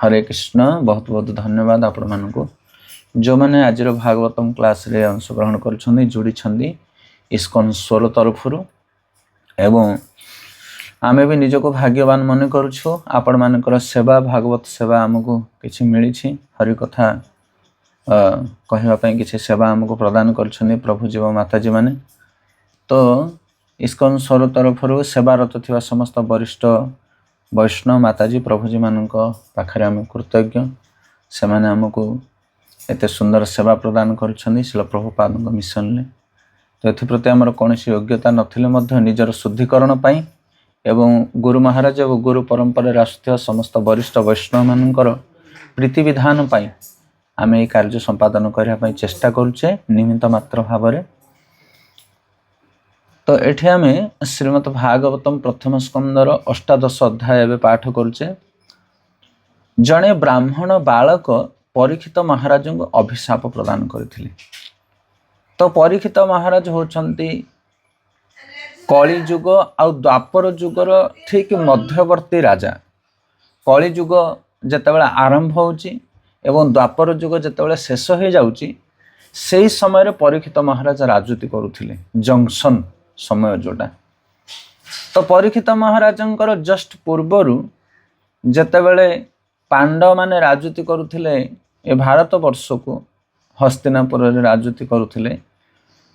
हरे कृष्ण। बहुत बहुत धन्यवाद आपण मानक जो मैंने आज भागवतम क्लास रे अंशग्रहण कर जोड़ी इस्कन स्वर तरफ एवं आमे भी निजक भाग्यवान मन करुछु। आपण मानकर सेवा भागवत सेवा आमको किछि मिली हरि कथा कहवाई किसी सेवा आमको प्रदान कर प्रभु जीव माताजी माने। तो इस्कन स्वर तरफ सेवारत थिबा समस्त वरिष्ठ वैष्णव माताजी प्रभुजी मानक पाखरे आम कृतज्ञ। से माने आमको एते सुंदर सेवा प्रदान करुछन्ति शिल प्रभुपाद मिशन ले। तो एप्रति आमर कौन योग्यता नथिले मध्य निजर शुद्धिकरण पाई एवं गुरु महाराज और गुरु परंपरा आसुथिबा समस्त वरिष्ठ वैष्णव मानकर प्रीति विधान पाई आम ये कार्य संपादन करने चेष्टा करुचे निमित्त मात्र भाव। तो एठी आमे श्रीमद् भागवतम प्रथम स्कंदर अष्टादश अध्याय एवं पाठ करुचे। जड़े ब्राह्मण बालक परीक्षित महाराज को अभिशाप प्रदान करथिले। तो परीक्षित महाराज होचंती कली युग आउ द्वापर युगर ठीक मध्यवर्ती राजा। कली युग जेतेबेले आरंभ होची एवं द्वापर युग जेतेबेले शेष हो जाउची सेही समय परीक्षित महाराज राजूति करुथिले जंक्शन समय जोटा। तो परीक्षित महाराजंकर जस्ट पूर्वरु जेतेबेले पांडव माने राजूति करुथिले ए भारत वर्ष को हस्तिनापुर रे राजूति करुथिले।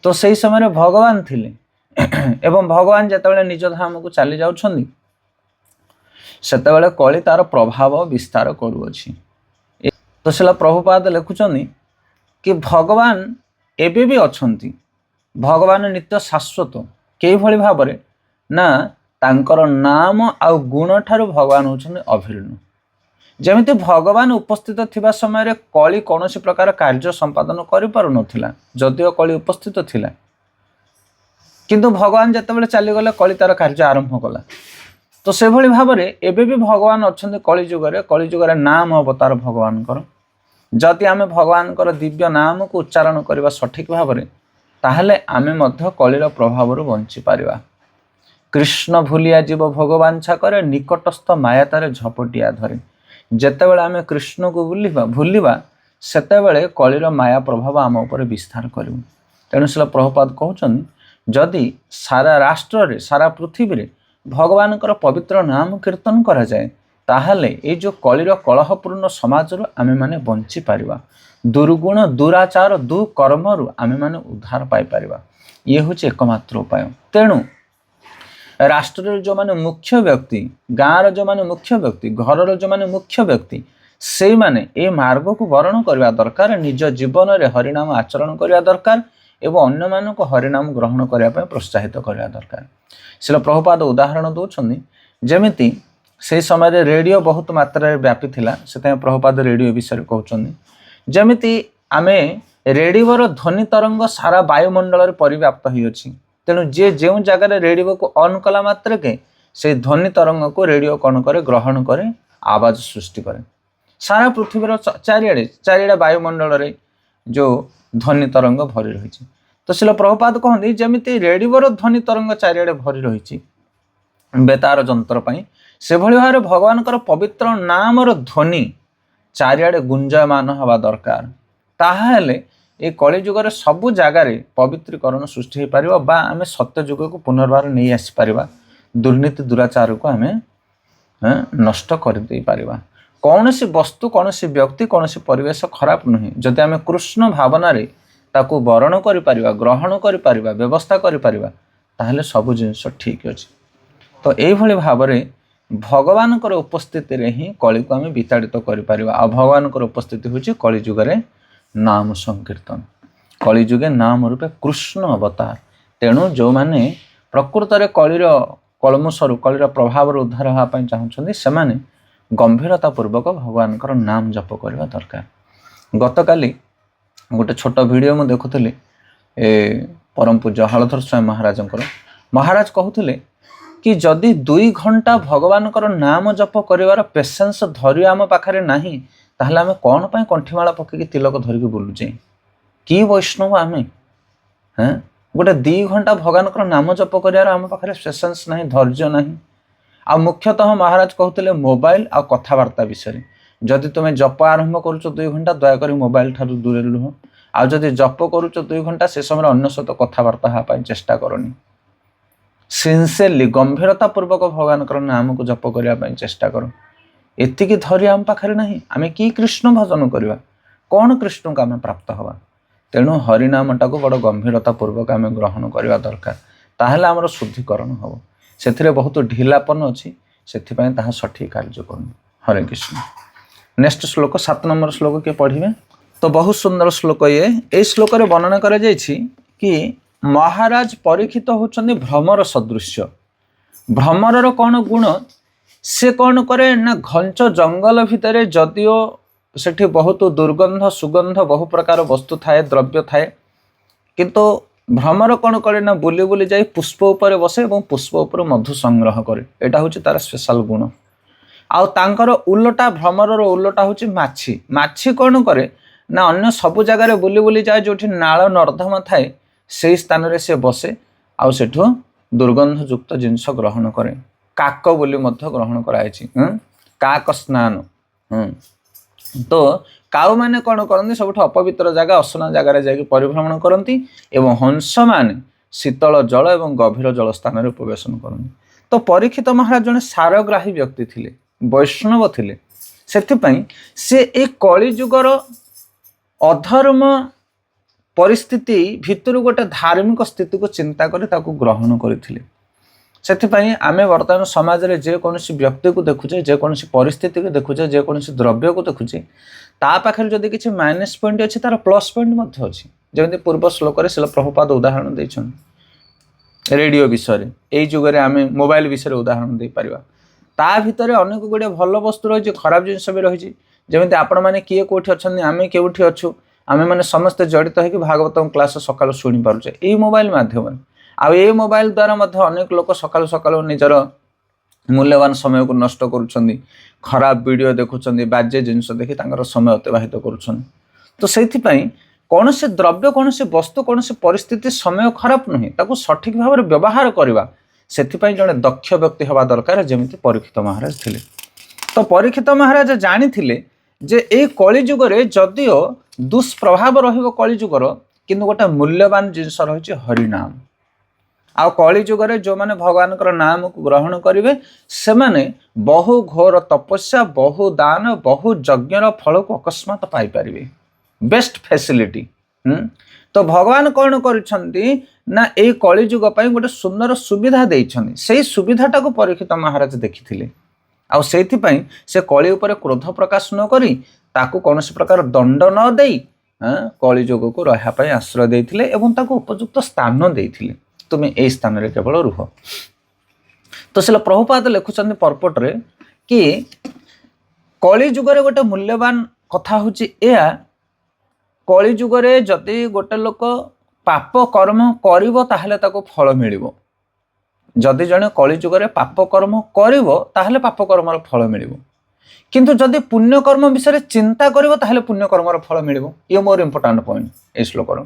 तो सही समय भगवान थिले एवं भगवान जेतेबेले निज धाम को चली जाउछन्ती सेतेबेले कली तार प्रभाव विस्तार करूअछि। तो सेला प्रभुपाद लिखुछन्ती कि भगवान एबे भी अछन्ती। भगवान नित्य शाश्वत कई भली भाव ना तांकर नाम आउ गुण ठारू भगवान होछन्ती अभिन्न। जेमिति भगवान उपस्थित थिबा समय कली कौन प्रकार कार्य संपादन करि पारु नथिला जदिओ कली उपस्थित थिला किंतु भगवान जेतेबेले चली गले कली तार कार्य आरंभ कला। तो से भली भाव एबे भी भगवान अछन्ती कली जुगरे नाम अवतार भगवानकर। जदि आमे भगवानकर दिव्य नाम को उच्चारण करबा सठिक भाव ताहले आमे मध्य कलिर प्रभाव बंची पारिबा। कृष्ण भूलिया जीव भगवांछा करे निकटस्थ माया तारे झपटिया धरे। जेतेबेले आमे कृष्ण को भूलिबा सेतेबेले कलिर माया प्रभाव आम उपर विस्तार करिवु। तेणु शिल प्रभुपाद कहउछन जदि सारा राष्ट्र रे सारा पृथ्वी रे भगवानकर पवित्र नाम कीर्तन करा जाए ताहले ए जो कलिर कलहपूर्ण समाज रो आमे माने बंची पारिबा। दुर्गुण दुराचार दुकर्म रु आमे माने उद्धार पाई पारिबा। ये होचे एकमात्र उपाय। तेणु राष्ट्र जो माने मुख्य व्यक्ति गाँव जो माने मुख्य व्यक्ति घर जो माने मुख्य व्यक्ति से माने ए मार्ग को वर्ण करवा दरकार। निज जीवन रे हरिनाम आचरण करवा दरकार एवं अन्य मान को हरिनाम ग्रहण करने प्रोत्साहित करवा दरकार। शिल प्रभुपाद उदाहरण दौरान जमिति से समय रेडियो बहुत मात्रा व्यापी थिला से प्रभुपाद रेडियो विषय कहते जमिति आमे रेडियोर ध्वनि तरंग सारा वायुमंडल परिव्याप्त होइछि। तेणु जे जो जगार रेडियो को ऑन कला मात्र के से ध्वनि तरंग को रेडियो कौन करे ग्रहण करे आवाज सृष्टि करे सारा पृथ्वीर चारिआडे वायुमंडल रे जो ध्वनि तरंग भरी रही। तो शिल प्रभुपाद कहते जमिति रेडियोर ध्वनि तरंग चारिआडे भरी रही बेतार जंत्र पाई से भली भाव भगवानकर पवित्र नामर ध्वनि चारिआडे गुंजयमान हवा दरकार। ताहाले ए कली जुगर सबु जगार पवित्रीकरण सृष्टि हो पार बा आमे सत्य जुग को पुनर्बार नहीं आसी पारिबा। दुर्नीति दुराचार को आमे नष्ट कर दे पारिबा। कौन सी वस्तु कौन सी व्यक्ति कौन सी परिवेश खराब नुहे जदि आमे कृष्ण भावना रे ताकू वर्ण करि पारिबा ग्रहण करि पारिबा व्यवस्था करि पारिबा ताहले सब जिनिस ठीक अछि। तो एई भली भाबरे भगवानकर उपस्थिति रे ही कली को आमे विताड़ित करि पारिबा। आ भगवानकर उपस्थिति होछि कली जुगरे नाम संकीर्तन। कली जुगे नाम रूपे कृष्ण अवतार। तेणु जो माने प्रकृत रे कलिर कलमुषरु कलिर प्रभाव उद्धार होगा पाई चाहछन्ति से माने गंभीरता पूर्वक भगवानकर नाम जप करबा दरकार। गतकाली गोटे छोट वीडियो मु देखुथिले परम पूज्य हलधर स्वामी महाराज कहूथिले कि जदि 2 घंटा भगवानकर नाम जप करिवार पेशेंस धरि आम पाखरे नाही ताहले आमे कोन पय कंठीमाला पकेकी तिलक धरिकी बुलुचे कि वैष्णव आमे हैं गोटे 2 घंटा भगवानकर नाम जप करिवार आम पाखरे पेशेंस नाही धैर्य नाही। आ मुख्यतः महाराज कहते मोबाइल आ कथबार्ता विषय जदि तुम जप आरंभ करुच 2 घंटा दयाकोरी मोबाइल ठारू दूर रुह आ जदि जप करुच 2 घंटा से समय अन्य सहित कथबार्ता हाँ चेष्टा करनी सिंसियरली गंभीरता पूर्वक भगवान नाम को जप करने चेष्टा कर एतिकी धरी आम पाखे ना आम कि कृष्ण भजन करवा कौन कृष्ण को आम प्राप्त हवा तेणु हरिनामटा को बड़ गंभीरता पूर्वक आम ग्रहण करवा दरकार ताहले आमर शुद्धिकरण हम से बहुत ढिलापन अच्छी से सठिक कार्य कर हरे कृष्ण। नेक्स्ट श्लोक 7 नंबर श्लोक किए पढ़िए तो बहुत सुंदर श्लोक ये श्लोक रे वर्णना करा जायछि कि महाराज परीक्षित होचंदी भ्रमर सदृश्य भ्रमरर कौन गुण से कौन करे ना घंच जंगल भितर जदिओ सेठी बहुत दुर्गंध सुगंध बहु प्रकार वस्तु थाए द्रव्य थाए किंतु भ्रमर कौन करे ना बुली बुली जाई पुष्प उपरे बसे और पुष्प उपर मधु संग्रह करे एटा होची तार स्पेशल गुण आउ तांकर उल्टा भ्रमरर उल्टा होची माछी माछी कौन करे ना अन्य सबु जगार बुली बुली जाए जो नाल नर्दमा थाए से स्थान रे से बसे आउ सेठु दुर्गंध युक्त जिनस ग्रहण करे काक बोली मध्य ग्रहण कराई काक स्नान तो काउ माने कौन करती सब अपवित्र जगह असना जगार जा परिभ्रमण करती एवं हंस माने शीतल जल एवं गभीर जल स्थान में प्रवेशन करती तो परीक्षित महाराज जड़े सारग्राही व्यक्ति थिले वैष्णव थिले से एक कलिजुगर अधर्म परिस्थिति भितर गोटे धार्मिक स्थिति को चिंता कर ग्रहण करते से आम बर्तमान समाज में जेकोसी व्यक्ति को देखुचे जेकोसी परिस्थिति को देखुचे जेकोसी द्रव्य को देखुचे ता पाखे जदि किसी माइनस पॉइंट अच्छी तार प्लस पॉइंट अच्छी जमी पूर्व श्लोक शिल प्रभुपाद उदाहरण देते रेडियो विषय यही जुगे आम मोबाइल विषय उदाहरण दे पारिबा ता भितर अनेक गुड़े भल वस्तु रही खराब जिनस भी रही जमी आपण मैंने किए कौटी अच्छा आम केउठी अच्छु आम मैंने समस्ते जड़ित हो भागवत क्लास सकाल शुणी पारे यही मोबाइल मध्यम आ ये मोबाइल द्वारा अनेक लोक सकाल सकाल निजर मूल्यवान समय को नष्ट करुछंदी खराब वीडियो देखुछंदी बाज्य जिनस देखि तांकर समय अतिबाहित करुछन तो सेथिपई कौन से द्रव्य कौन से वस्तु कौन से परिस्थिति समय खराब नुहे ताकू सठिक भाव में व्यवहार करवा सेथिपई जड़े दक्ष व्यक्ति हवा दरकार जेमिति परीक्षित महाराज थिले तो परीक्षित महाराज जानी थिले जे ए कलिजुगरे जदिओ दुष्प्रभाव रहिबो कलिजुगर किंतु गोटे मूल्यवान जिनस रही हरिनाम आ कलिजुगरे जो माने भगवान नाम को ग्रहण करेंगे से माने बहु घोर तपस्या बहु दान बहु यज्ञर फल को अकस्मात पाई पारिबे बेस्ट फैसिलिटी तो भगवान कौन करिसंती ना ए कलिजुग पई गोटे सुंदर सुविधा देइछन्ती सेही सुविधाटा को परीक्षित महाराज देखिथिले आ सेथि पई से कलि उपरे क्रोध प्रकाश न करी ताकू कौनसी प्रकार दंड न देई कलिजुग को रहा पई आश्रय देइथिले एवं ताकू उपयुक्त स्थान देइथिले तुम्हें यही स्थान रे केवल रुह तो से प्रभुपाद लिखुं पर्पट रे कि कलिजुगरे गोटे मूल्यवान कथा हूँ कलिजुगरे जदि गोटे लोक पाप कर्म करिवो ताहले ताको फल मिलिवो जदि जने कलिजुगरे पाप कर्म करिवो ताहले पाप कर्मर फल मिलिवो किंतु जदि पुण्य कर्म विषय चिंता करिवो ताहले पुण्य कर्मर फल मिलिवो ये मोर इंपोर्टेंट पॉइंट ए श्लोकर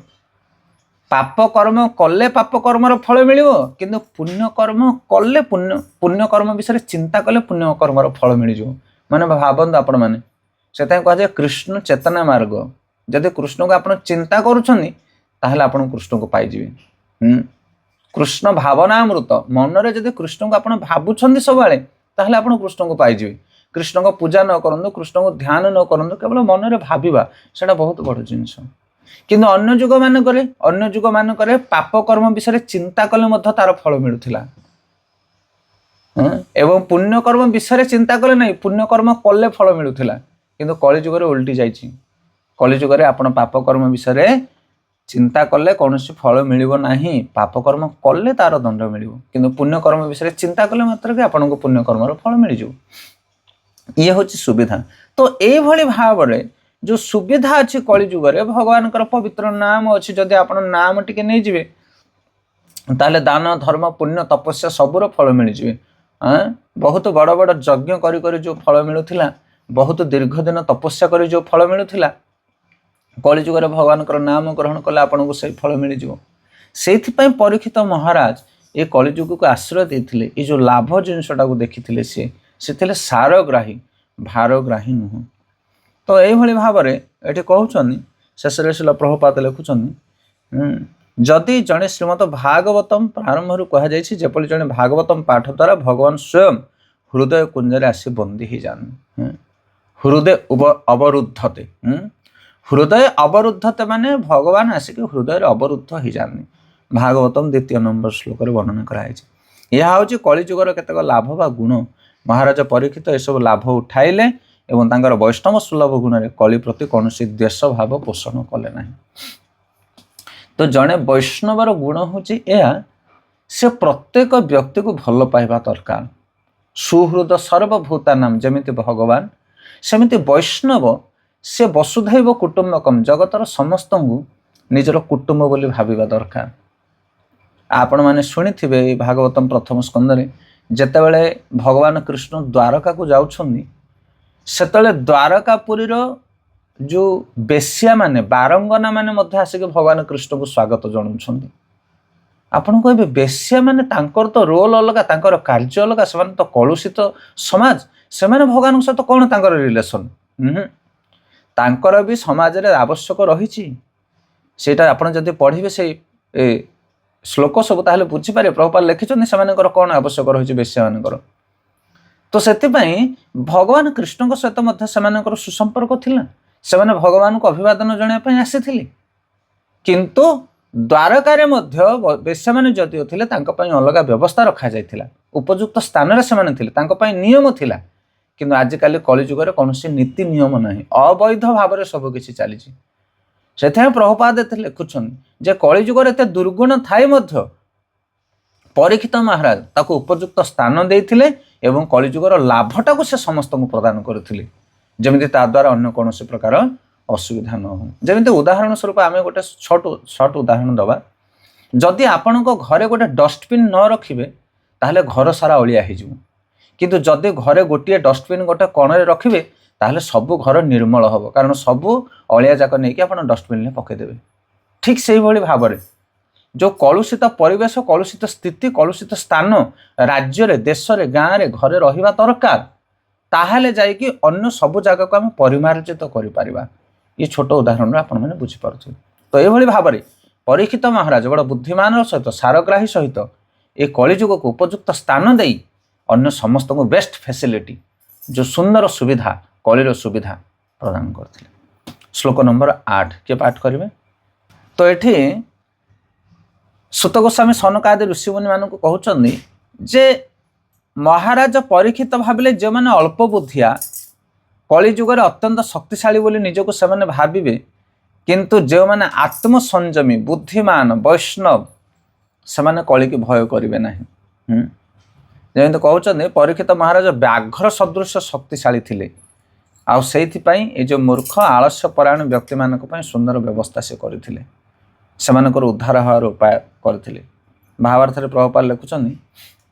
पाप कर्म कले पाप कर्मर फल मिलिवो किंतु पुण्य कर्म कले पुण्य कर्म विषय चिंता कले पुण्य कर्मर फल मिल माने भावନ୍ତୁ आपण माने से कह कृष्ण चेतना मार्ग जदि कृष्ण को आपण चिंता करुछनी ताहले आपण कृष्ण को पाइजिबे कृष्ण भावनामृत मन रे जदि कृष्ण को आपण भाबुछंदी सबले ताहले आपण कृष्ण को पाइजिबे कृष्ण को पूजा न करंदु कृष्ण को ध्यान न करंदु केवल मन रे भाबिबा सेटा बहुत बड़ जिंस किंतु अन्य जुग मानक पाप कर्म विषय चिंता कले मध्य तार फल मिलुथिला एवं पुण्य कर्म विषय चिंता कले नहीं पुण्य कर्म कले फल मिलुथिला किंतु कलि जुगरे उल्टी जाइछि कलि जुगरे आपण पाप कर्म विषय चिंता कले कौनसी फल मिलिबो नाही पाप कर्म कले तार दंड मिलिबो किंतु पुण्य कर्म विषय चिंता कले मात्र के आपण को पुण्य कर्मर फल मिल जाऊ ये होछि सुविधा तो एई भली भाव रे जो सुविधा अच्छी कलिजुगरे भगवान पवित्र नाम अच्छी जदि आप नाम टिके नहीं जिवे ताले दान धर्म पुण्य तपस्या सबूर फल मिल जाए बहुत बड़ बड़ यज्ञ करी जो फल मिलूला बहुत दीर्घ दिन तपस्या करी जो फल मिलूला कलिजुगरे भगवान नाम ग्रहण कले आपन को सही फल मिल जाए से परीक्षित महाराज ये कलिजुग को आश्रय देते ये जो लाभ जिनसटा को देखी से सारग्राही भारग्राही नुह ତ ଏଇଭଳି ଭାବରେ ଏଠି କହୁଛନ୍ତି ଶେଷରେ ଶିଳ ପ୍ରଭୁପାଦ ଲେଖୁଛନ୍ତି ଯଦି ଜଣେ ଶ୍ରୀମଦ ଭାଗବତମ ପ୍ରାରମ୍ଭରୁ କୁହାଯାଇଛି ଯେପରି ଜଣେ ଭାଗବତମ ପାଠ ଦ୍ୱାରା ଭଗବାନ ସ୍ୱୟଂ ହୃଦୟ କୁଞ୍ଜରେ ଆସି ବନ୍ଦୀ ହେଇଯାଆନ୍ତି। ହୃଦୟ ଅବରୁଦ୍ଧତେ ହୃଦୟ ଅବରୁଦ୍ଧତେ ମାନେ ଭଗବାନ ଆସିକି ହୃଦୟରେ ଅବରୁଦ୍ଧ ହେଇଯାଆନ୍ତି। ଭାଗବତମ 2 ନମ୍ବର ଶ୍ଲୋକରେ ବର୍ଣ୍ଣନା କରାଯାଇଛି। ଏହା ହେଉଛି କଳିଯୁଗର କେତେକ ଲାଭ ବା ଗୁଣ। ମହାରାଜ ପରୀକ୍ଷିତ ଏସବୁ ଲାଭ ଉଠାଇଲେ ଏବଂ ତାଙ୍କର ବୈଷ୍ଣବ ସୁଲଭ ଗୁଣରେ କଳି ପ୍ରତି କୌଣସି ଦ୍ୱେଷ ଭାବ ପୋଷଣ କଲେ ନାହିଁ। ତ ଜଣେ ବୈଷ୍ଣବର ଗୁଣ ହେଉଛି ଏହା, ସେ ପ୍ରତ୍ୟେକ ବ୍ୟକ୍ତିକୁ ଭଲ ପାଇବା ଦରକାର। ସୁହୃଦ ସର୍ବଭୂତାନାମ ଯେମିତି ଭଗବାନ, ସେମିତି ବୈଷ୍ଣବ ସେ ବସୁଧୈବ କୁଟୁମ୍ବକମ୍ ଜଗତର ସମସ୍ତଙ୍କୁ ନିଜର କୁଟୁମ୍ବ ବୋଲି ଭାବିବା ଦରକାର। ଆପଣମାନେ ଶୁଣିଥିବେ ଏଇ ଭାଗବତମ ପ୍ରଥମ ସ୍କନ୍ଧରେ ଯେତେବେଳେ ଭଗବାନ କୃଷ୍ଣ ଦ୍ୱାରକାକୁ ଯାଉଛନ୍ତି, ସେତେବେଳେ ଦ୍ୱାରକାପୁରୀର ଯେଉଁ ବେଶ୍ୟାମାନେ ବାରଙ୍ଗନାମାନେ ମଧ୍ୟ ଆସିକି ଭଗବାନ କୃଷ୍ଣଙ୍କୁ ସ୍ୱାଗତ ଜଣାଉଛନ୍ତି। ଆପଣ କହିବେ ବେଶ୍ୟାମାନେ ତାଙ୍କର ତ ରୋଲ ଅଲଗା, ତାଙ୍କର କାର୍ଯ୍ୟ ଅଲଗା, ସେମାନେ ତ କଳୁଷିତ ସମାଜ, ସେମାନେ ଭଗବାନଙ୍କ ସହିତ କ'ଣ ତାଙ୍କର ରିଲେସନ୍? ତାଙ୍କର ବି ସମାଜରେ ଆବଶ୍ୟକ ରହିଛି। ସେଇଟା ଆପଣ ଯଦି ପଢ଼ିବେ ସେଇ ଶ୍ଲୋକ ସବୁ ତାହେଲେ ବୁଝିପାରିବେ ପ୍ରଭୁପାଦ ଲେଖିଛନ୍ତି ସେମାନଙ୍କର କ'ଣ ଆବଶ୍ୟକ ରହିଛି ବେଶ୍ୟାମାନଙ୍କର। ତ ସେଥିପାଇଁ ଭଗବାନ କୃଷ୍ଣଙ୍କ ସହିତ ମଧ୍ୟ ସେମାନଙ୍କର ସୁସମ୍ପର୍କ ଥିଲା। ସେମାନେ ଭଗବାନଙ୍କୁ ଅଭିବାଦନ ଜଣାଇବା ପାଇଁ ଆସିଥିଲେ। କିନ୍ତୁ ଦ୍ୱାରକାରେ ମଧ୍ୟ ବେଶ୍ୟାମାନେ ଯଦିଓ ଥିଲେ ତାଙ୍କ ପାଇଁ ଅଲଗା ବ୍ୟବସ୍ଥା ରଖାଯାଇଥିଲା, ଉପଯୁକ୍ତ ସ୍ଥାନରେ ସେମାନେ ଥିଲେ, ତାଙ୍କ ପାଇଁ ନିୟମ ଥିଲା। କିନ୍ତୁ ଆଜିକାଲି କଳିଯୁଗରେ କୌଣସି ନୀତି ନିୟମ ନାହିଁ, ଅବୈଧ ଭାବରେ ସବୁକିଛି ଚାଲିଛି। ସେଥିପାଇଁ ପ୍ରଭୁପାଦ ଏତେ ଲେଖୁଛନ୍ତି ଯେ କଳିଯୁଗରେ ଏତେ ଦୁର୍ଗୁଣ ଥାଇ ମଧ୍ୟ ପରୀକ୍ଷିତ ମହାରାଜ ତାକୁ ଉପଯୁକ୍ତ ସ୍ଥାନ ଦେଇଥିଲେ ଏବଂ କଳିଯୁଗର ଲାଭଟାକୁ ସେ ସମସ୍ତଙ୍କୁ ପ୍ରଦାନ କରିଥିଲେ, ଯେମିତି ତା ଦ୍ୱାରା ଅନ୍ୟ କୌଣସି ପ୍ରକାର ଅସୁବିଧା ନ ହଉ। ଯେମିତି ଉଦାହରଣ ସ୍ୱରୂପ ଆମେ ଗୋଟେ ଛୋଟ ଉଦାହରଣ ଦେବା। ଯଦି ଆପଣଙ୍କ ଘରେ ଗୋଟେ ଡଷ୍ଟବିନ୍ ନ ରଖିବେ ତାହେଲେ ଘର ସାରା ଅଳିଆ ହେଇଯିବ। କିନ୍ତୁ ଯଦି ଘରେ ଗୋଟିଏ ଡଷ୍ଟବିନ୍ ଗୋଟେ କୋଣରେ ରଖିବେ ତାହେଲେ ସବୁ ଘର ନିର୍ମଳ ହେବ, କାରଣ ସବୁ ଅଳିଆ ଯାକ ନେଇକି ଆପଣ ଡଷ୍ଟବିନ୍ରେ ପକାଇଦେବେ। ଠିକ୍ ସେଇଭଳି ଭାବରେ ଯେଉଁ କଳୁଷିତ ପରିବେଶ, କଳୁଷିତ ସ୍ଥିତି, କଳୁଷିତ ସ୍ଥାନ ରାଜ୍ୟରେ, ଦେଶରେ, ଗାଁରେ, ଘରେ ରହିବା ଦରକାର, ତାହେଲେ ଯାଇକି ଅନ୍ୟ ସବୁ ଜାଗାକୁ ଆମେ ପରିମାର୍ଜିତ କରିପାରିବା। ଏ ଛୋଟ ଉଦାହରଣରେ ଆପଣମାନେ ବୁଝିପାରୁଥିବେ। ତ ଏଇଭଳି ଭାବରେ ପରୀକ୍ଷିତ ମହାରାଜ ବଡ଼ ବୁଦ୍ଧିମାନର ସହିତ, ସାରଗ୍ରାହୀ ସହିତ ଏ କଳିଯୁଗକୁ ଉପଯୁକ୍ତ ସ୍ଥାନ ଦେଇ ଅନ୍ୟ ସମସ୍ତଙ୍କୁ ବେଷ୍ଟ ଫ୍ୟାସିଲିଟି, ଯେଉଁ ସୁନ୍ଦର ସୁବିଧା, କଳିର ସୁବିଧା ପ୍ରଦାନ କରିଥିଲେ। ଶ୍ଲୋକ ନମ୍ବର 8 କିଏ ପାଠ କରିବେ? ତ ଏଠି ସୁତ ଗୋସ୍ୱାମୀ ସନକାଦି ଋଷିମୁନିମାନଙ୍କୁ କହୁଛନ୍ତି ଯେ ମହାରାଜ ପରୀକ୍ଷିତ ଭାବିଲେ ଯେଉଁମାନେ ଅଳ୍ପ ବୁଦ୍ଧିଆ, କଳିଯୁଗରେ ଅତ୍ୟନ୍ତ ଶକ୍ତିଶାଳୀ ବୋଲି ନିଜକୁ ସେମାନେ ଭାବିବେ, କିନ୍ତୁ ଯେଉଁମାନେ ଆତ୍ମସଂଯମୀ, ବୁଦ୍ଧିମାନ, ବୈଷ୍ଣବ, ସେମାନେ କଳିକି ଭୟ କରିବେ ନାହିଁ। ଯେମିତି କହୁଛନ୍ତି ପରୀକ୍ଷିତ ମହାରାଜ ବ୍ୟାଘ୍ର ସଦୃଶ ଶକ୍ତିଶାଳୀ ଥିଲେ, ଆଉ ସେଇଥିପାଇଁ ଏ ଯେଉଁ ମୂର୍ଖ ଆଳସ୍ୟ ପରାୟଣ ବ୍ୟକ୍ତିମାନଙ୍କ ପାଇଁ ସୁନ୍ଦର ବ୍ୟବସ୍ଥା ସେ କରିଥିଲେ, ସେମାନଙ୍କର ଉଦ୍ଧାର ହେବାର ଉପାୟ କରିଥିଲେ। ଭାବାର୍ଥରେ ପ୍ରଭୁପାଦ ଲେଖୁଛନ୍ତି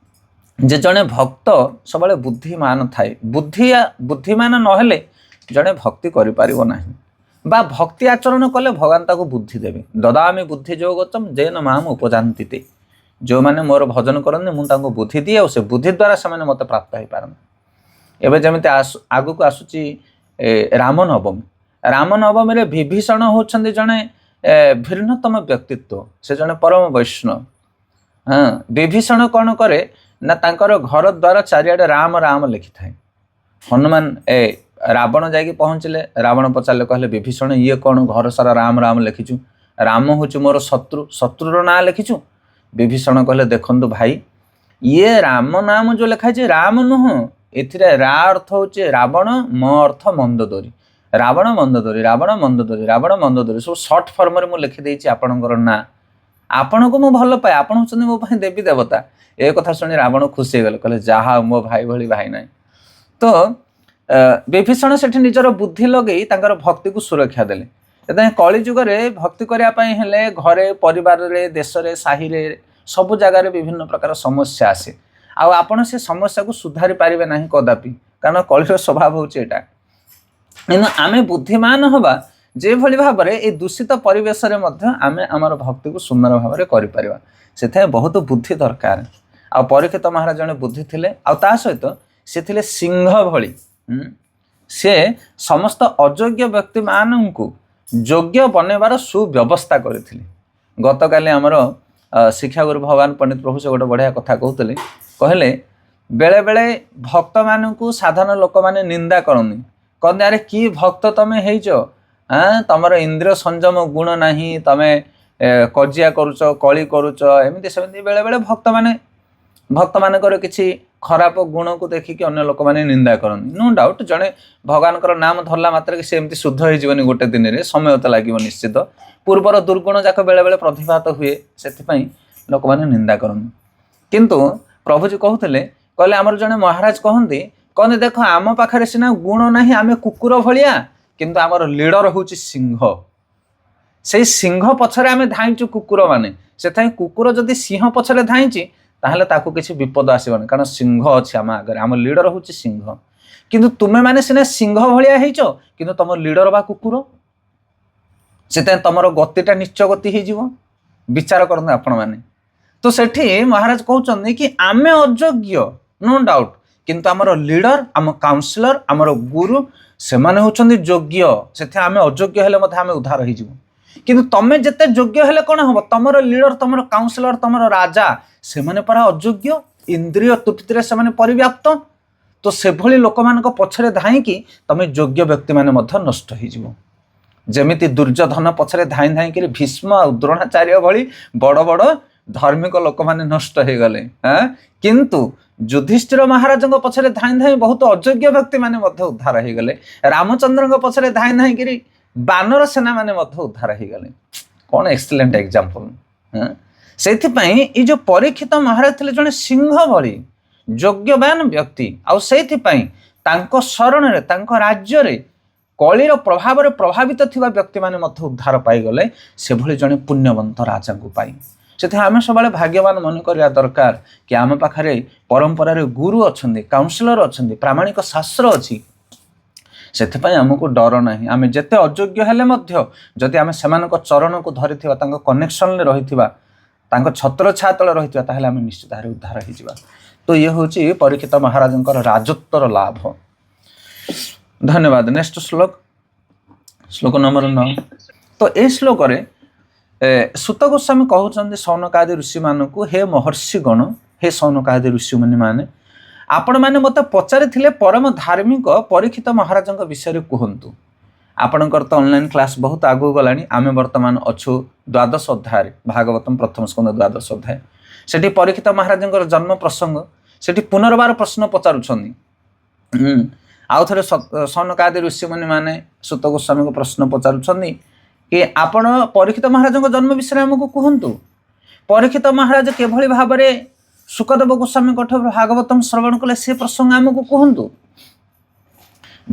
ଯେ ଜଣେ ଭକ୍ତ ସବୁବେଳେ ବୁଦ୍ଧିମାନ ଥାଏ। ବୁଦ୍ଧିମାନ ନହେଲେ ଜଣେ ଭକ୍ତି କରିପାରିବ ନାହିଁ, ବା ଭକ୍ତି ଆଚରଣ କଲେ ଭଗବାନ ତାକୁ ବୁଦ୍ଧି ଦେବେ। ଦଦାମି ବୁଦ୍ଧି ଯୋଗତମ୍ ଯେନ ମାମ ଉପଜାନ୍ତି ତେ। ଯେଉଁମାନେ ମୋର ଭଜନ କରନ୍ତି ମୁଁ ତାଙ୍କୁ ବୁଦ୍ଧି ଦିଏ, ଆଉ ସେ ବୁଦ୍ଧି ଦ୍ୱାରା ସେମାନେ ମୋତେ ପ୍ରାପ୍ତ ହେଇପାରନ୍ତି। ଏବେ ଯେମିତି ଆଗକୁ ଆସୁଛି ରାମନବମୀ। ରାମନବମୀରେ ବିଭୀଷଣ ହେଉଛନ୍ତି ଜଣେ ଭିନ୍ନତମ ବ୍ୟକ୍ତିତ୍ୱ, ସେ ଜଣେ ପରମ ବୈଷ୍ଣବ। ବିଭୀଷଣ କ'ଣ କରେ ନା ତାଙ୍କର ଘର ଦ୍ୱାର ଚାରିଆଡ଼େ ରାମ ରାମ ଲେଖିଥାଏ। ହନୁମାନ ରାବଣ ଯାଇକି ପହଞ୍ଚିଲେ, ରାବଣ ପଚାରିଲେ, କହିଲେ ବିଭୀଷଣ ଇଏ କ'ଣ ଘର ସାରା ରାମ ରାମ ଲେଖିଛୁ? ରାମ ହେଉଛି ମୋର ଶତ୍ରୁର ନାଁ ଲେଖିଛୁ? ବିଭୀଷଣ କହିଲେ ଦେଖନ୍ତୁ ଭାଇ, ଇଏ ରାମ ନାମ ଯେଉଁ ଲେଖା ହେଇଛି ରାମ ନୁହଁ, ଏଥିରେ ରା ଅର୍ଥ ହେଉଛି ରାବଣ, ମ ଅର୍ଥ ମନ୍ଦୋଦରୀ। ରାବଣ ମନ୍ଦୋଦରୀ, ରାବଣ ମନ୍ଦୋଦରୀ, ରାବଣ ମନ୍ଦୋଦରୀ ସବୁ ସର୍ଟ ଫର୍ମରେ ମୁଁ ଲେଖିଦେଇଛି ଆପଣଙ୍କର ନାଁ। ଆପଣଙ୍କୁ ମୁଁ ଭଲ ପାଏ, ଆପଣ ହେଉଛନ୍ତି ମୋ ପାଇଁ ଦେବୀ ଦେବତା। ଏ କଥା ଶୁଣି ରାବଣ ଖୁସି ହେଇଗଲେ, କହିଲେ ଯାହା ମୋ ଭାଇ ଭଳି ଭାଇ ନାହିଁ। ତ ବିଭୀଷଣ ସେଠି ନିଜର ବୁଦ୍ଧି ଲଗେଇ ତାଙ୍କର ଭକ୍ତିକୁ ସୁରକ୍ଷା ଦେଲେ। ସେଥିପାଇଁ କଳିଯୁଗରେ ଭକ୍ତି କରିବା ପାଇଁ ହେଲେ ଘରେ, ପରିବାରରେ, ଦେଶରେ, ସାହିରେ, ସବୁ ଜାଗାରେ ବିଭିନ୍ନ ପ୍ରକାର ସମସ୍ୟା ଆସେ, ଆଉ ଆପଣ ସେ ସମସ୍ୟାକୁ ସୁଧାରି ପାରିବେ ନାହିଁ କଦାପି, କାରଣ କଳିର ସ୍ୱଭାବ ହେଉଛି ଏଇଟା। କିନ୍ତୁ ଆମେ ବୁଦ୍ଧିମାନ ହେବା ଯେଭଳି ଭାବରେ ଏ ଦୂଷିତ ପରିବେଶରେ ମଧ୍ୟ ଆମେ ଆମର ଭକ୍ତିକୁ ସୁନ୍ଦର ଭାବରେ କରିପାରିବା। ସେଥିପାଇଁ ବହୁତ ବୁଦ୍ଧି ଦରକାର। ଆଉ ପରୀକ୍ଷିତ ମହାରାଜ ଜଣେ ବୁଦ୍ଧି ଥିଲେ, ଆଉ ତା ସହିତ ସେ ଥିଲେ ସିଂହ ଭଳି। ସେ ସମସ୍ତ ଅଯୋଗ୍ୟ ବ୍ୟକ୍ତିମାନଙ୍କୁ ଯୋଗ୍ୟ ବନେଇବାର ସୁବ୍ୟବସ୍ଥା କରିଥିଲେ। ଗତକାଲି ଆମର ଶିକ୍ଷାଗୁରୁ ଭଗବାନ ପଣ୍ଡିତ ପ୍ରଭୁ ସେ ଗୋଟେ ବଢ଼ିଆ କଥା କହୁଥିଲେ, କହିଲେ ବେଳେବେଳେ ଭକ୍ତମାନଙ୍କୁ ସାଧାରଣ ଲୋକମାନେ ନିନ୍ଦା କରନ୍ତି, କହନ୍ତି ଆରେ କି ଭକ୍ତ ତମେ ହେଇଛ, ତମର ଇନ୍ଦ୍ରିୟ ସଂଯମ ଗୁଣ ନାହିଁ, ତମେ କଜିଆ କରୁଛ, କଳି କରୁଛ, ଏମିତି ସେମିତି ବେଳେବେଳେ ଭକ୍ତମାନଙ୍କର କିଛି ଖରାପ ଗୁଣକୁ ଦେଖିକି ଅନ୍ୟ ଲୋକମାନେ ନିନ୍ଦା କରନ୍ତି। ନୋ ଡାଉଟ୍ ଜଣେ ଭଗବାନଙ୍କର ନାମ ଧରିଲା ମାତ୍ରକେ ସେ ଏମିତି ଶୁଦ୍ଧ ହେଇଯିବନି ଗୋଟେ ଦିନରେ, ସମୟ ତ ଲାଗିବ ନିଶ୍ଚିତ। ପୂର୍ବର ଦୁର୍ଗୁଣ ଯାକ ବେଳେବେଳେ ପ୍ରତିଭାତ ହୁଏ, ସେଥିପାଇଁ ଲୋକମାନେ ନିନ୍ଦା କରନ୍ତି। କିନ୍ତୁ ପ୍ରଭୁଜୀ କହୁଥିଲେ, କହିଲେ ଆମର ଜଣେ ମହାରାଜ କହନ୍ତି ଦେଖ ଆମ ପାଖରେ ସିନା ଗୁଣ ନାହିଁ, ଆମେ କୁକୁର ଭଳିଆ, କିନ୍ତୁ ଆମର ଲିଡର ହେଉଛି ସିଂହ। ସେଇ ସିଂହ ପଛରେ ଆମେ ଧାଇଁଛୁ କୁକୁର ମାନେ, ସେଥିପାଇଁ କୁକୁର ଯଦି ସିଂହ ପଛରେ ଧାଇଁଛି ତାହେଲେ ତାକୁ କିଛି ବିପଦ ଆସିବନି, କାରଣ ସିଂହ ଅଛି ଆମ ଆଗରେ, ଆମ ଲିଡର ହେଉଛି ସିଂହ। କିନ୍ତୁ ତୁମେ ମାନେ ସିନା ସିଂହ ଭଳିଆ ହେଇଛ, କିନ୍ତୁ ତମ ଲିଡର ବା କୁକୁର, ସେଥିପାଇଁ ତମର ଗତିଟା ନିଶ୍ଚୟ ଗତି ହେଇଯିବ। ବିଚାର କରନ୍ତୁ ଆପଣମାନେ। ତ ସେଠି ମହାରାଜ କହୁଛନ୍ତି କି ଆମେ ଅଯୋଗ୍ୟ, ନୋ ଡାଉଟ୍, କିନ୍ତୁ ଆମର ଲିଡର, ଆମ କାଉନସିଲର, ଆମର ଗୁରୁ ସେମାନେ ହେଉଛନ୍ତି ଯୋଗ୍ୟ, ସେଥିପାଇଁ ଆମେ ଅଯୋଗ୍ୟ ହେଲେ ମଧ୍ୟ ଆମେ ଉଦ୍ଧାର ହେଇଯିବୁ। କିନ୍ତୁ ତମେ ଯେତେ ଯୋଗ୍ୟ ହେଲେ କ'ଣ ହବ, ତମର ଲିଡର, ତମର କାଉନସିଲର, ତମର ରାଜା ସେମାନେ ପରା ଅଯୋଗ୍ୟ, ଇନ୍ଦ୍ରିୟ ତୃପ୍ତିରେ ସେମାନେ ପରିବ୍ୟାପ୍ତ। ତ ସେଭଳି ଲୋକମାନଙ୍କ ପଛରେ ଧାଇଁକି ତମେ ଯୋଗ୍ୟ ବ୍ୟକ୍ତିମାନେ ମଧ୍ୟ ନଷ୍ଟ ହେଇଯିବ। ଯେମିତି ଦୁର୍ଯ୍ୟୋଧନ ପଛରେ ଧାଇଁ ଧାଇଁକିରି ଭୀଷ୍ମ ଆଉ ଦ୍ରୋଣାଚାର୍ଯ୍ୟ ଭଳି ବଡ଼ ବଡ଼ ଧାର୍ମିକ ଲୋକମାନେ ନଷ୍ଟ ହେଇଗଲେ, କିନ୍ତୁ ଯୁଧିଷ୍ଠିର ମହାରାଜଙ୍କ ପଛରେ ଧାଇଁ ଧାଇଁ ବହୁତ ଅଯୋଗ୍ୟ ବ୍ୟକ୍ତିମାନେ ମଧ୍ୟ ଉଦ୍ଧାର ହେଇଗଲେ। ରାମଚନ୍ଦ୍ରଙ୍କ ପଛରେ ଧାଇଁ ଧାଇଁକିରି ବାନର ସେନାମାନେ ମଧ୍ୟ ଉଦ୍ଧାର ହେଇଗଲେ। କ'ଣ ଏକ୍ସେଲେଣ୍ଟ ଏକ୍ଜାମ୍ପଲ। ସେଇଥିପାଇଁ ଏଇ ଯେଉଁ ପରୀକ୍ଷିତ ମହାରାଜ ଥିଲେ ଜଣେ ସିଂହ ଭଳି ଯୋଗ୍ୟବାନ ବ୍ୟକ୍ତି, ଆଉ ସେଇଥିପାଇଁ ତାଙ୍କ ଶରଣରେ, ତାଙ୍କ ରାଜ୍ୟରେ କଳିର ପ୍ରଭାବରେ ପ୍ରଭାବିତ ଥିବା ବ୍ୟକ୍ତିମାନେ ମଧ୍ୟ ଉଦ୍ଧାର ପାଇଗଲେ, ସେଭଳି ଜଣେ ପୁଣ୍ୟବନ୍ତ ରାଜାଙ୍କୁ ପାଇ। ସେଥିପାଇଁ ଆମେ ସବୁବେଳେ ଭାଗ୍ୟବାନ ମନେ କରିବା ଦରକାର କି ଆମ ପାଖରେ ପରମ୍ପରାରେ ଗୁରୁ ଅଛନ୍ତି, କାଉନସିଲର ଅଛନ୍ତି, ପ୍ରାମାଣିକ ଶାସ୍ତ୍ର ଅଛି। ସେଥିପାଇଁ ଆମକୁ ଡର ନାହିଁ। ଆମେ ଯେତେ ଅଯୋଗ୍ୟ ହେଲେ ମଧ୍ୟ ଯଦି ଆମେ ସେମାନଙ୍କ ଚରଣକୁ ଧରିଥିବା, ତାଙ୍କ କନେକ୍ସନରେ ରହିଥିବା, ତାଙ୍କ ଛତ୍ର ଛାୟା ତଳେ ରହିଥିବା, ତାହେଲେ ଆମେ ନିଶ୍ଚିତ ଭାବରେ ଉଦ୍ଧାର ହେଇଯିବା। ତ ଇଏ ହେଉଛି ପରୀକ୍ଷିତ ମହାରାଜଙ୍କର ରାଜତ୍ୱର ଲାଭ। ଧନ୍ୟବାଦ। ନେକ୍ସଟ ଶ୍ଲୋକ ନମ୍ବର 9। ତ এই ଶ୍ଲୋକରେ ସୁତ ଗୋସ୍ୱାମୀ କହୁଛନ୍ତି ସୌନକାଦି ଋଷିମାନଙ୍କୁ, ହେ ମହର୍ଷିଗଣ, ହେ ସୌନକାଦି ଋଷିମୁନି ମାନେ, ଆପଣମାନେ ମୋତେ ପଚାରିଥିଲେ ପରମ ଧାର୍ମିକ ପରୀକ୍ଷିତ ମହାରାଜଙ୍କ ବିଷୟରେ କୁହନ୍ତୁ। ଆପଣଙ୍କର ତ ଅନଲାଇନ୍ କ୍ଲାସ୍ ବହୁତ ଆଗକୁ ଗଲାଣି। ଆମେ ବର୍ତ୍ତମାନ ଅଛୁ ଦ୍ୱାଦଶ ଅଧ୍ୟାୟରେ, ଭାଗବତମ ପ୍ରଥମ ସ୍କନ୍ଧ ଦ୍ୱାଦଶ ଅଧ୍ୟାୟ। ସେଠି ପରୀକ୍ଷିତ ମହାରାଜଙ୍କର ଜନ୍ମ ପ୍ରସଙ୍ଗ, ସେଠି ପୁନର୍ବାର ପ୍ରଶ୍ନ ପଚାରୁଛନ୍ତି। ଆଉ ଥରେ ସୌନକାଦି ଋଷିମୁନି ମାନେ ସୁତ ଗୋସ୍ୱାମୀଙ୍କୁ ପ୍ରଶ୍ନ ପଚାରୁଛନ୍ତି କି ଆପଣ ପରୀକ୍ଷିତ ମହାରାଜଙ୍କ ଜନ୍ମ ବିଷୟରେ ଆମକୁ କୁହନ୍ତୁ। ପରୀକ୍ଷିତ ମହାରାଜ କିଭଳି ଭାବରେ ସୁକଦେବ ଗୋସ୍ୱାମୀଙ୍କଠାରୁ ଭାଗବତମ ଶ୍ରବଣ କଲେ ସେ ପ୍ରସଙ୍ଗ ଆମକୁ କୁହନ୍ତୁ।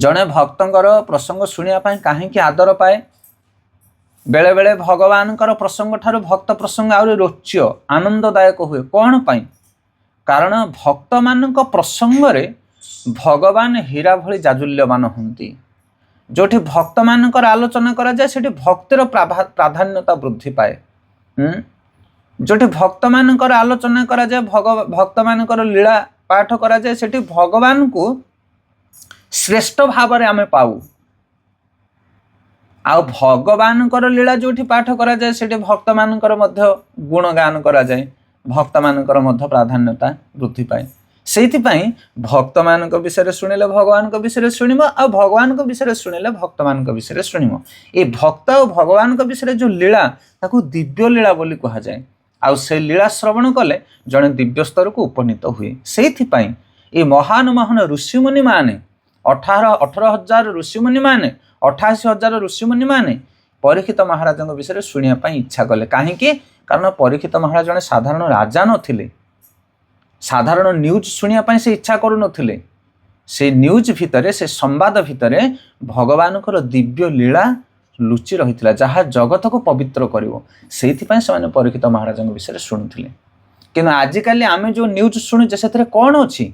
ଜଣେ ଭକ୍ତଙ୍କର ପ୍ରସଙ୍ଗ ଶୁଣିବା ପାଇଁ କାହିଁକି ଆଦର ପାଏ? ବେଳେବେଳେ ଭଗବାନଙ୍କର ପ୍ରସଙ୍ଗ ଠାରୁ ଭକ୍ତ ପ୍ରସଙ୍ଗ ଆହୁରି ରୋଚ୍ୟ, ଆନନ୍ଦଦାୟକ ହୁଏ। କ'ଣ ପାଇଁ? କାରଣ ଭକ୍ତମାନଙ୍କ ପ୍ରସଙ୍ଗରେ ଭଗବାନ ହୀରା ଭଳି ଜାଜୁଲ୍ୟମାନ ହୁଅନ୍ତି। ଯେଉଁଠି ଭକ୍ତମାନଙ୍କର ଆଲୋଚନା କରାଯାଏ ସେଠି ଭକ୍ତିର ପ୍ରାଧାନ୍ୟତା ବୃଦ୍ଧି ପାଏ। ଯେଉଁଠି ଭକ୍ତମାନଙ୍କର ଆଲୋଚନା କରାଯାଏ, ଭକ୍ତମାନଙ୍କର ଲୀଳା ପାଠ କରାଯାଏ, ସେଠି ଭଗବାନଙ୍କୁ ଶ୍ରେଷ୍ଠ ଭାବରେ ଆମେ ପାଉ। ଆଉ ଭଗବାନଙ୍କର ଲୀଳା ଯେଉଁଠି ପାଠ କରାଯାଏ ସେଠି ଭକ୍ତମାନଙ୍କର ମଧ୍ୟ ଗୁଣଗାନ କରାଯାଏ, ଭକ୍ତମାନଙ୍କର ମଧ୍ୟ ପ୍ରାଧାନ୍ୟତା ବୃଦ୍ଧି ପାଏ। ସେଇଥିପାଇଁ ଭକ୍ତମାନଙ୍କ ବିଷୟରେ ଶୁଣିଲେ ଭଗବାନଙ୍କ ବିଷୟରେ ଶୁଣିବ, ଆଉ ଭଗବାନଙ୍କ ବିଷୟରେ ଶୁଣିଲେ ଭକ୍ତମାନଙ୍କ ବିଷୟରେ ଶୁଣିବ। ଏ ଭକ୍ତ ଆଉ ଭଗବାନଙ୍କ ବିଷୟରେ ଯେଉଁ ଲୀଳା, ତାକୁ ଦିବ୍ୟ ଲୀଳା ବୋଲି କୁହାଯାଏ। ଆଉ ସେ ଲୀଳା ଶ୍ରବଣ କଲେ ଜଣେ ଦିବ୍ୟ ସ୍ତରକୁ ଉପନୀତ ହୁଏ। ସେଇଥିପାଇଁ ଏ ମହାନ ମହାନ ଋଷିମୁନି ମାନେ 18,000 ଋଷିମୁନି ମାନେ, 88,000 ଋଷିମୁନି ମାନେ ପରୀକ୍ଷିତ ମହାରାଜଙ୍କ ବିଷୟରେ ଶୁଣିବା ପାଇଁ ଇଚ୍ଛା କଲେ। କାହିଁକି? କାରଣ ପରୀକ୍ଷିତ ମହାରାଜ ଜଣେ ସାଧାରଣ ରାଜା ନଥିଲେ। ସାଧାରଣ ନ୍ୟୁଜ୍ ଶୁଣିବା ପାଇଁ ସେ ଇଚ୍ଛା କରୁନଥିଲେ। ସେ ନ୍ୟୁଜ୍ ଭିତରେ, ସେ ସମ୍ବାଦ ଭିତରେ ଭଗବାନଙ୍କର ଦିବ୍ୟ ଲୀଳା ଲୁଚି ରହିଥିଲା, ଯାହା ଜଗତକୁ ପବିତ୍ର କରିବ। ସେଇଥିପାଇଁ ସେମାନେ ପରୀକ୍ଷିତ ମହାରାଜଙ୍କ ବିଷୟରେ ଶୁଣୁଥିଲେ। କିନ୍ତୁ ଆଜିକାଲି ଆମେ ଯେଉଁ ନ୍ୟୁଜ୍ ଶୁଣୁଛେ ସେଥିରେ କ'ଣ ଅଛି?